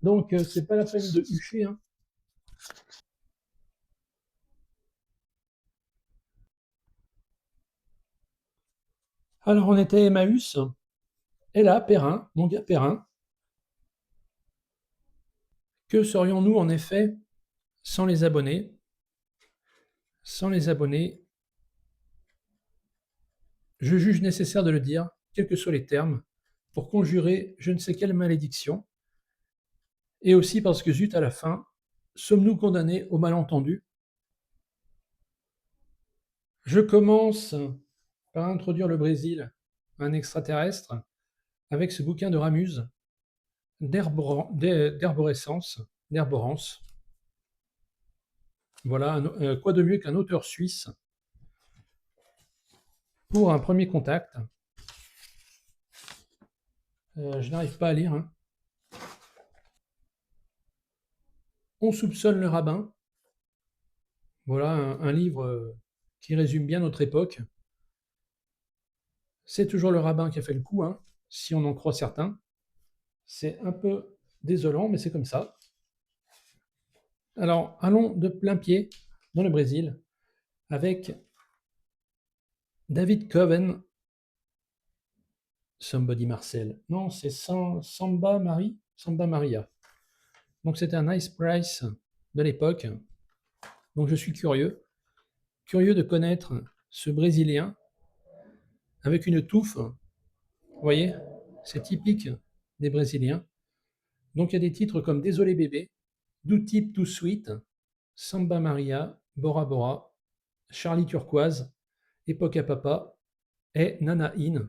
Donc, c'est pas la peine de hucher, hein. Alors, on était à Emmaüs, et là, Perrin, mon gars Perrin, que serions-nous en effet sans les abonnés? Sans les abonnés, je juge nécessaire de le dire, quels que soient les termes, pour conjurer je ne sais quelle malédiction, et aussi parce que zut, à la fin, sommes-nous condamnés au malentendu? Je commence par introduire le Brésil, un extraterrestre, avec ce bouquin de Ramuse, d'herborescence, d'herborance. Voilà, quoi de mieux qu'un auteur suisse pour un premier contact. Je n'arrive pas à lire, hein. On soupçonne le rabbin. Voilà un livre qui résume bien notre époque. C'est toujours le rabbin qui a fait le coup, hein, si on en croit certains. C'est un peu désolant, mais c'est comme ça. Alors, allons de plein pied dans le Brésil avec David Coven. Somebody Marcel. Non, c'est Samba Maria. Donc c'était un Nice Price de l'époque. Donc je suis curieux de connaître ce Brésilien avec une touffe. Vous voyez, c'est typique des Brésiliens. Donc il y a des titres comme Désolé bébé, Do Tip Too Sweet, Samba Maria, Bora Bora, Charlie Turquoise, Époque à Papa et Nana In.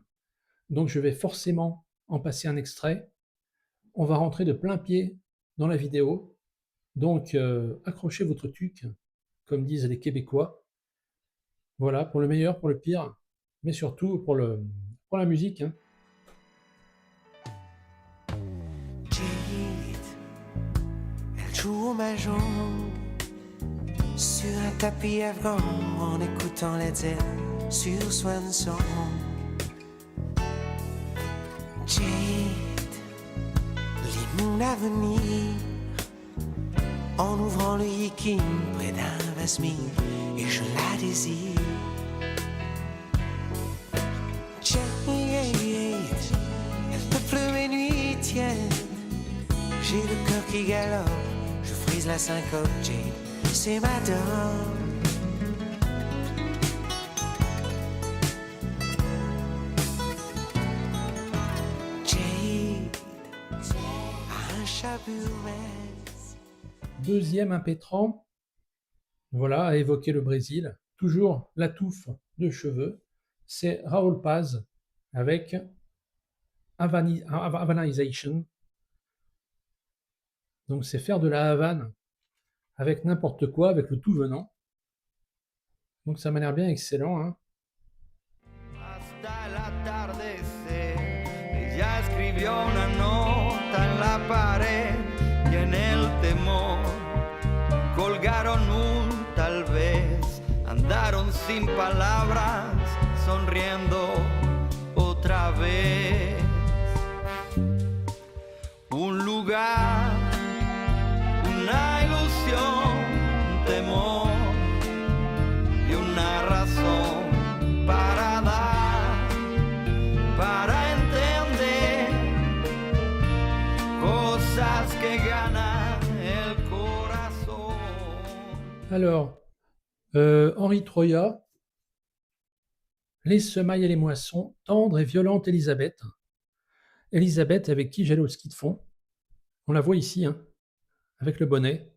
Donc je vais forcément en passer un extrait. On va rentrer de plein pied dans la vidéo. Donc accrochez votre tuque, comme disent les Québécois. Voilà, pour le meilleur, pour le pire, mais surtout pour la musique, hein. Elle joue ma jambe sur un tapis afghan en écoutant les Z sur Swan Song. Jade lit mon avenir en ouvrant le yiking près d'un vasmine et je la désire. Jade, elle peuple mes nuits tiennent. J'ai le cœur qui galope, je frise la syncope. Jade, c'est ma dame. Jade a un chabouret. Deuxième impétrant, voilà, à évoquer le Brésil, toujours la touffe de cheveux, c'est Raoul Paz avec Havanization. Donc c'est faire de la Havane avec n'importe quoi, avec le tout venant. Donc ça m'a l'air bien excellent, hein. Hasta el atardecer, ella escribió una nota en la pared y en el temor colgaron un tal vez, andaron sin palabras, sonriendo otra vez. Un lugar, una ilusión, un temor y una razón para dar, para entender cosas que ganan el corazón. Alors, Henri Troya, les semailles et les moissons, tendre et violente Elisabeth. Elisabeth avec qui j'allais au ski de fond. On la voit ici, hein, avec le bonnet.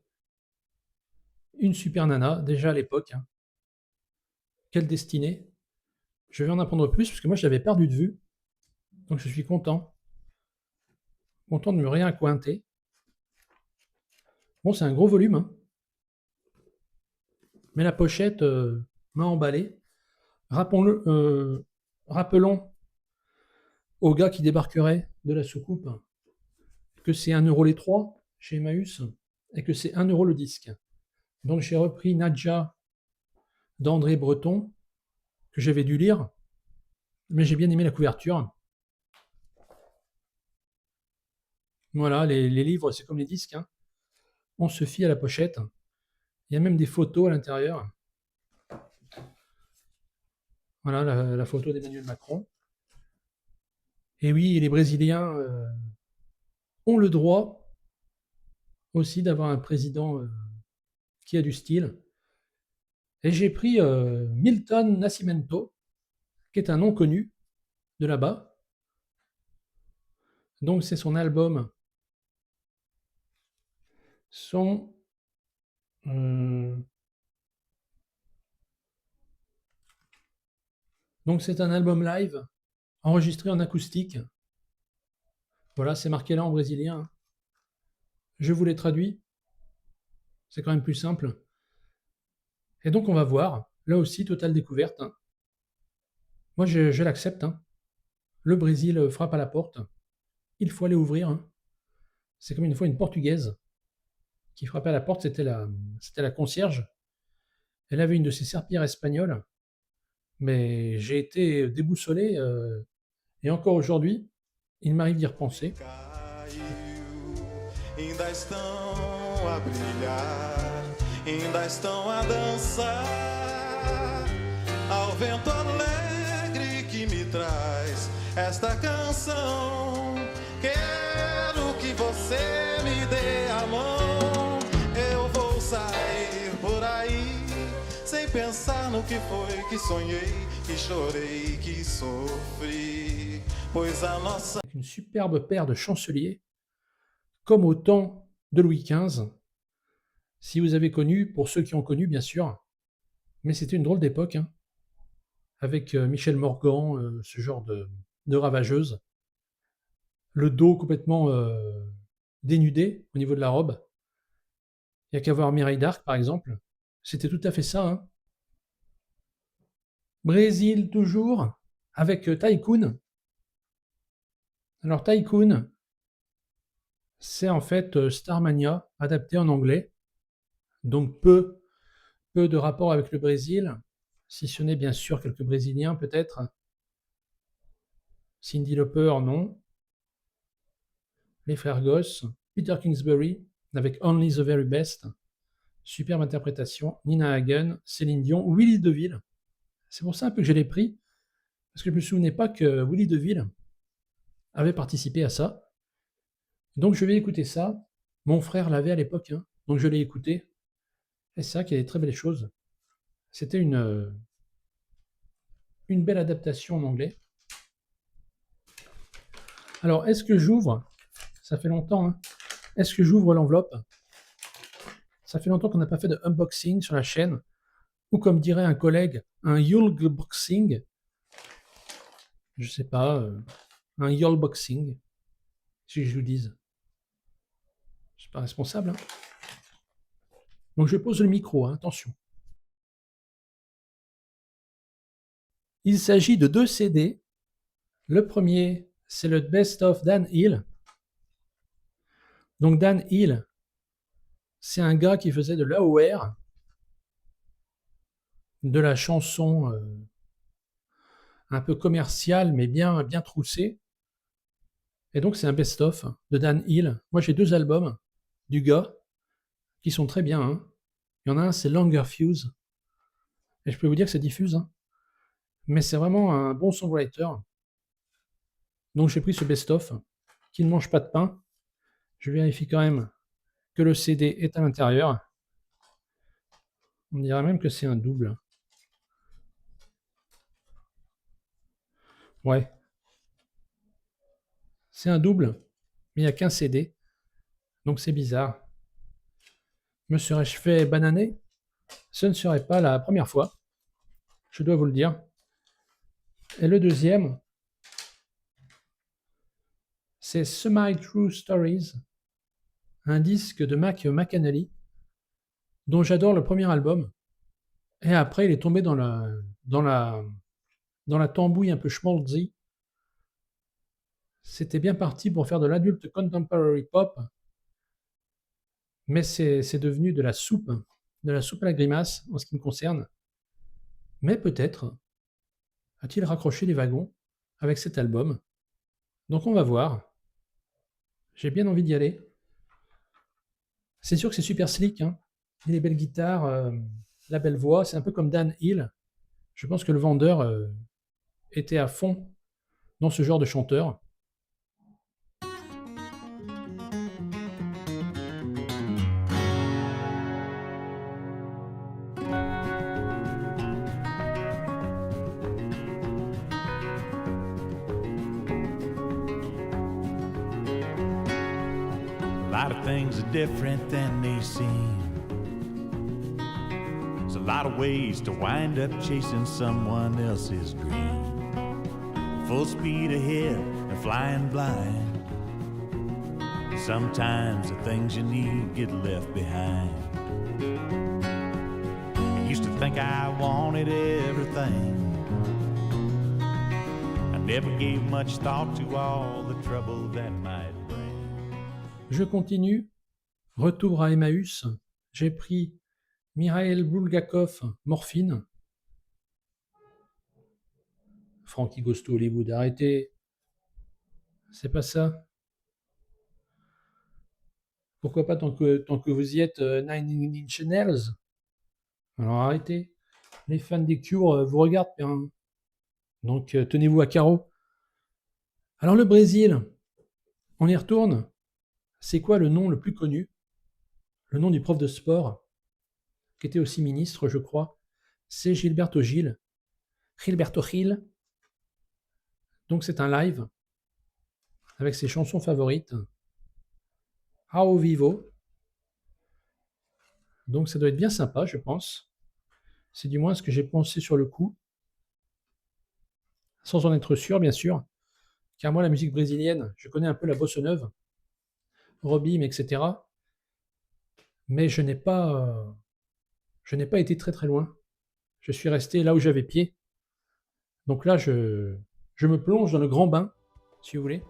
Une super nana, déjà à l'époque, hein. Quelle destinée. Je vais en apprendre plus, parce que moi je l'avais perdu de vue. Donc je suis content. Content de me réaccointer. Bon, c'est un gros volume, hein. Mais la pochette m'a emballé. Rappelons aux gars qui débarqueraient de la soucoupe que c'est 1 euro les 3 chez Emmaüs et que c'est 1 euro le disque. Donc j'ai repris Nadja d'André Breton, que j'avais dû lire, mais j'ai bien aimé la couverture. Voilà, les livres, c'est comme les disques, hein. On se fie à la pochette. Il y a même des photos à l'intérieur. Voilà la photo d'Emmanuel Macron. Et oui, les Brésiliens ont le droit aussi d'avoir un président qui a du style. Et j'ai pris Milton Nascimento, qui est un nom connu de là-bas. Donc c'est son album. Donc c'est un album live enregistré en acoustique. Voilà, c'est marqué là en brésilien. Je vous l'ai traduit. C'est quand même plus simple. Et donc on va voir. Là aussi, totale découverte. Moi, je l'accepte. Le Brésil frappe à la porte. Il faut aller ouvrir. C'est comme une fois une Portugaise qui frappait à la porte. C'était la concierge. Elle avait une de ces serpillères espagnoles. Mais j'ai été déboussolé. Et encore aujourd'hui, il m'arrive d'y repenser. Ainda estão a brilhar, ainda estão a dançar, ao vento alegre que me traz esta canção. Quero que você me dê a mão, eu vou sair por aí, sem pensar no que foi que sonhei, que chorei, que sofri, pois a nossa... Une superbe paire de chanceliers, comme au temps de Louis XV, si vous avez connu, pour ceux qui ont connu bien sûr, mais c'était une drôle d'époque, avec Michel Morgan, ce genre de ravageuse, le dos complètement dénudé au niveau de la robe. Il n'y a qu'à voir Mireille d'Arc par exemple, c'était tout à fait ça. Brésil toujours, avec Tycoon. Alors Tycoon, c'est en fait Starmania adapté en anglais, donc peu de rapport avec le Brésil, si ce n'est bien sûr quelques Brésiliens peut-être. Cyndi Lauper, non. Les frères Goss, Peter Kingsbury avec Only the Very Best, superbe interprétation, Nina Hagen, Céline Dion, Willy DeVille. C'est pour ça un peu que je l'ai pris, parce que je ne me souvenais pas que Willy DeVille avait participé à ça. Donc je vais écouter ça. Mon frère l'avait à l'époque, donc je l'ai écouté. Et c'est vrai qu'il y a des très belles choses. C'était une belle adaptation en anglais. Alors, est-ce que j'ouvre? Ça fait longtemps, Est-ce que j'ouvre l'enveloppe? Ça fait longtemps qu'on n'a pas fait de unboxing sur la chaîne. Ou comme dirait un collègue, un Yulboxing. Je sais pas, un Yulboxing. Si je vous dise. Je suis pas responsable. Donc je pose le micro, attention. Il s'agit de 2 CD. Le premier, c'est le Best of Dan Hill. Donc Dan Hill, c'est un gars qui faisait de l'AOR, de la chanson un peu commerciale, mais bien troussée. Et donc c'est un best-of de Dan Hill. Moi j'ai 2 albums du gars qui sont très bien. Il y en a un, c'est Longer Fuse. Et je peux vous dire que c'est diffuse. Mais c'est vraiment un bon songwriter. Donc j'ai pris ce best-of qui ne mange pas de pain. Je vérifie quand même que le CD est à l'intérieur. On dirait même que c'est un double. Ouais. C'est un double, mais il n'y a qu'un CD. Donc c'est bizarre. Me serais-je fait bananer? Ce ne serait pas la première fois. Je dois vous le dire. Et le deuxième, c'est Semi-True Stories, un disque de Mac McAnally, dont j'adore le premier album. Et après, il est tombé dans la tambouille un peu schmaltzy. C'était bien parti pour faire de l'adulte contemporary pop, mais c'est devenu de la soupe à la grimace en ce qui me concerne. Mais peut-être a-t-il raccroché les wagons avec cet album. Donc on va voir. J'ai bien envie d'y aller. C'est sûr que c'est super slick, hein. Il a les belles guitares, la belle voix. C'est un peu comme Dan Hill. Je pense que le vendeur était à fond dans ce genre de chanteur. A lot of things are different than they seem. There's a lot of ways to wind up chasing someone else's dream. Full speed ahead and flying blind. Sometimes the things you need get left behind. I used to think I wanted everything. I never gave much thought to all the trouble that might bring. Je continue. Retour à Emmaüs. J'ai pris Mikhail Bulgakov, Morphine. Frankie Goes to Hollywood, arrêtez. C'est pas ça. Pourquoi pas tant que vous y êtes, Nine Inch Nails. Alors arrêtez. Les fans des Cure vous regardent bien. Donc tenez-vous à carreau. Alors le Brésil, on y retourne. C'est quoi le nom le plus connu? Le nom du prof de sport, qui était aussi ministre, je crois. C'est Gilberto Gil. Gilberto Gil. Donc c'est un live avec ses chansons favorites. Ao vivo. Donc ça doit être bien sympa, je pense. C'est du moins ce que j'ai pensé sur le coup. Sans en être sûr, bien sûr. Car moi, la musique brésilienne, je connais un peu la bossa nova, Robim, etc. Mais je n'ai pas été très très loin. Je suis resté là où j'avais pied. Donc là, je me plonge dans le grand bain, si vous voulez.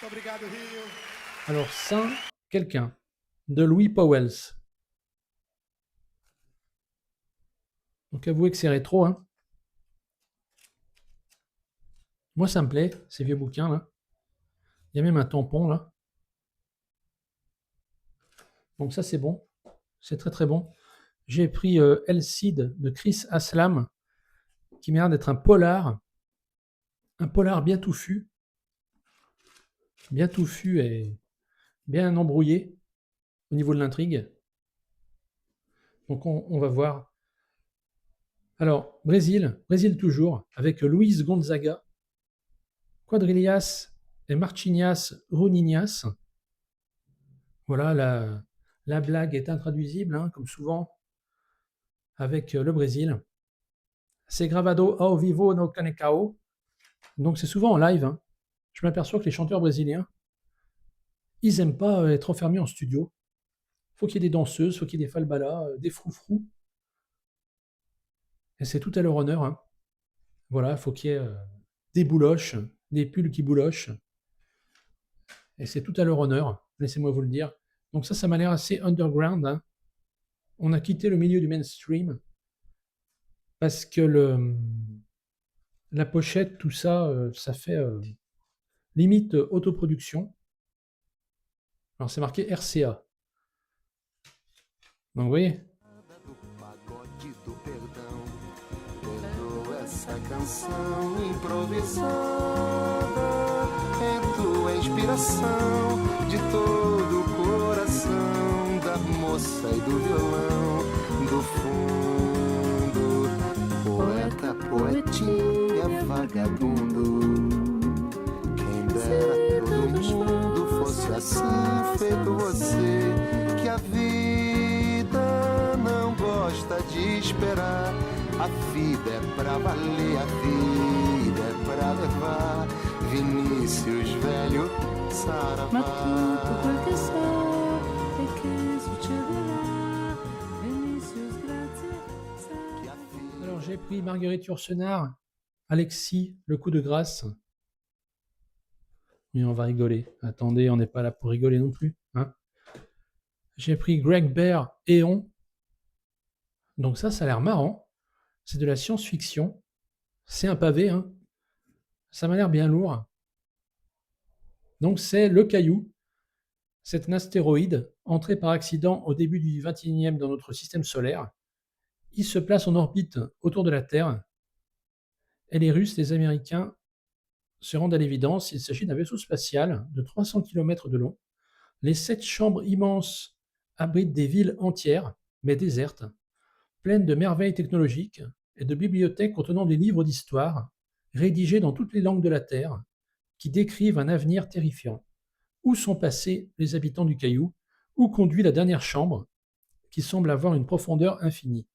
Obrigado, Rio. Alors, Saint quelqu'un, de Louis Pauwels. Donc avouez que c'est rétro, hein. Moi, ça me plaît, ces vieux bouquins, là. Il y a même un tampon, là. Donc ça, c'est bon. C'est très très bon. J'ai pris El Cid de Chris Aslam, qui m'a l'air d'être un polar bien touffu. Bien touffu et bien embrouillé au niveau de l'intrigue. Donc on va voir. Alors, Brésil toujours, avec Luis Gonzaga, Quadrilhas et Martinhas Runinhas. Voilà, la blague est intraduisible, hein, comme souvent, avec le Brésil. C'est gravado ao vivo no Canecao. Donc c'est souvent en live, hein. Je m'aperçois que les chanteurs brésiliens, ils n'aiment pas être enfermés en studio. Faut qu'il y ait des danseuses, faut qu'il y ait des falbalas, des froufrous. Et c'est tout à leur honneur, hein. Voilà, faut qu'il y ait des bouloches, des pulls qui boulochent. Et c'est tout à leur honneur, laissez-moi vous le dire. Donc ça m'a l'air assez underground, hein. On a quitté le milieu du mainstream parce que la pochette, tout ça, ça fait limite autoproduction. Alors c'est marqué RCA. Donc vous voyez. Essa canção improvisada é tua inspiração de todo o coração da moça e do violão do fundo, poeta, poetinha, vagabundo. Quem dera todo mundo fosse assim, feito você, que a vida não gosta de esperar. A vida é pra valer, a vida é pra levar. Vinícius velho, saravá. Alors j'ai pris Marguerite Yourcenar Alexis, le coup de grâce. Mais on va rigoler. Attendez, on n'est pas là pour rigoler non plus. Hein. J'ai pris Greg Bear, Éon. Donc ça a l'air marrant. C'est de la science-fiction. C'est un pavé. Hein. Ça m'a l'air bien lourd. Donc c'est Le Caillou. C'est un astéroïde entré par accident au début du 21e dans notre système solaire. Il se place en orbite autour de la Terre. Et les Russes, les Américains se rendent à l'évidence, il s'agit d'un vaisseau spatial de 300 km de long. Les 7 chambres immenses abritent des villes entières, mais désertes, pleines de merveilles technologiques et de bibliothèques contenant des livres d'histoire, rédigés dans toutes les langues de la Terre, qui décrivent un avenir terrifiant. Où sont passés les habitants du Caillou? Où conduit la dernière chambre, qui semble avoir une profondeur infinie?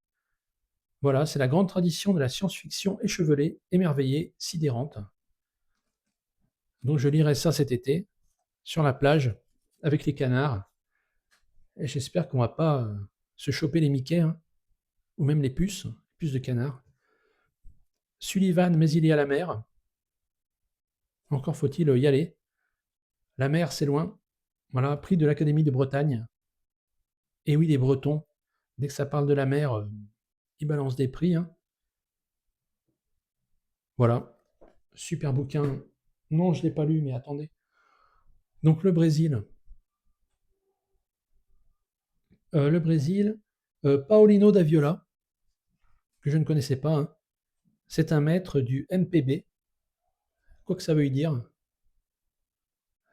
Voilà, c'est la grande tradition de la science-fiction échevelée, émerveillée, sidérante. Donc je lirai ça cet été, sur la plage, avec les canards. Et j'espère qu'on ne va pas se choper les Mickey, hein, ou même les puces de canards. Sullivan, mais il est à la mer. Encore faut-il y aller. La mer, c'est loin. Voilà, prix de l'Académie de Bretagne. Et oui, les Bretons, dès que ça parle de la mer, ils balancent des prix. Hein. Voilà, super bouquin. Non, je ne l'ai pas lu, mais attendez. Donc le Brésil. Paulino da Viola, que je ne connaissais pas. Hein. C'est un maître du MPB. Quoi que ça veuille dire.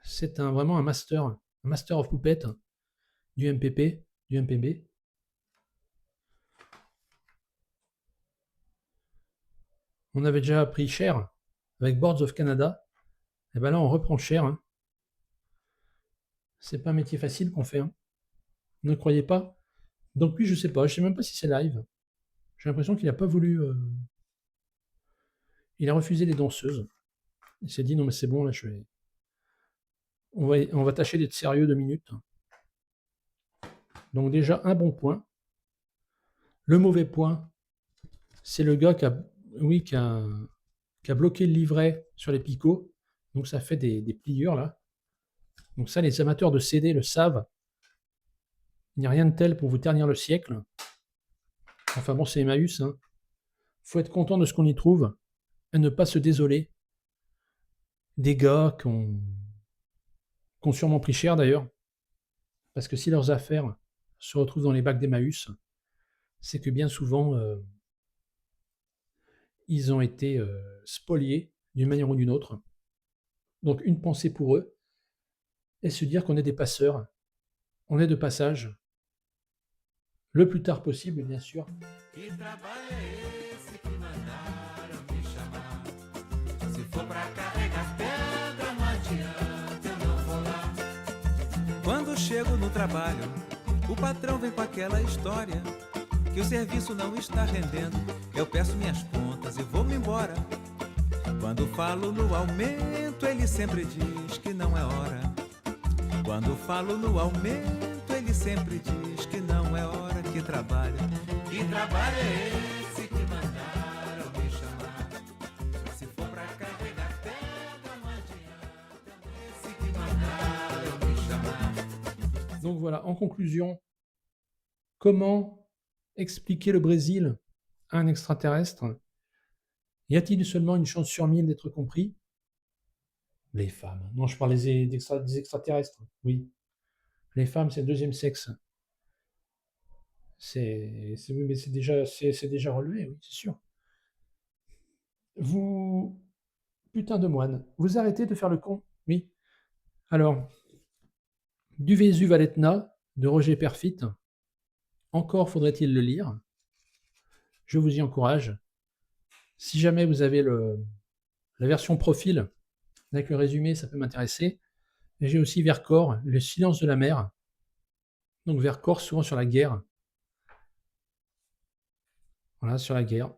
C'est vraiment un master of Puppet du MPB. On avait déjà appris Cher avec Boards of Canada. Et bien là, on reprend Cher. Hein. C'est pas un métier facile qu'on fait. Hein. Ne croyez pas. Donc lui, je sais pas. Je sais même pas si c'est live. J'ai l'impression qu'il n'a pas voulu. Il a refusé les danseuses. Il s'est dit non mais c'est bon là, je vais. On va tâcher d'être sérieux 2 minutes. Donc déjà un bon point. Le mauvais point, c'est le gars qui a bloqué le livret sur les picots. Donc ça fait des pliures là. Donc ça, les amateurs de CD le savent. Il n'y a rien de tel pour vous ternir le siècle. Enfin bon, c'est Emmaüs. Hein. Faut être content de ce qu'on y trouve et ne pas se désoler. Des gars qui ont sûrement pris cher d'ailleurs. Parce que si leurs affaires se retrouvent dans les bacs d'Emmaüs, c'est que bien souvent, ils ont été spoliés d'une manière ou d'une autre. Donc une pensée pour eux, et se dire qu'on est des passeurs, on est de passage, le plus tard possible, bien sûr. Quando chego no trabalho, o patrão vem com aquela história que o serviço não está rendendo. Eu peço minhas contas e vou-me embora. Quando falo no aumento, ele sempre diz que não é hora. Quando falo no aumento, ele sempre diz que não é hora. Que trabalho é esse que mandaram me chamar? Se for pra carregar pedra, não adianta. Esse que mandaram me chamar. Donc voilà, en conclusion, comment expliquer le Brésil à un extraterrestre? Y a-t-il seulement une chance sur 1000 d'être compris? Les femmes. Non, je parle des extraterrestres. Oui. Les femmes, c'est le deuxième sexe. Oui, mais c'est déjà relevé, oui, c'est sûr. Vous, putain de moine, vous arrêtez de faire le con? Oui. Alors, du Vésuve à l'Etna, de Roger Perfit. Encore faudrait-il le lire. Je vous y encourage. Si jamais vous avez la version profil avec le résumé, ça peut m'intéresser. Et j'ai aussi Vercors, Le silence de la mer. Donc Vercors, souvent sur la guerre. Voilà, sur la guerre.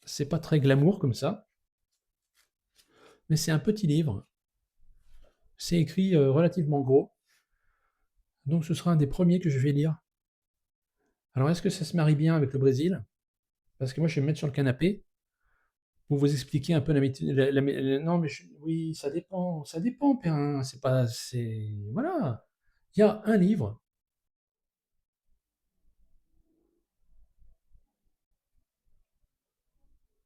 C'est pas très glamour comme ça. Mais c'est un petit livre. C'est écrit relativement gros. Donc ce sera un des premiers que je vais lire. Alors est-ce que ça se marie bien avec le Brésil? Parce que moi je vais me mettre sur le canapé. vous expliquez un peu non, mais oui, ça dépend, Perrin, c'est pas, c'est voilà. Il y a un livre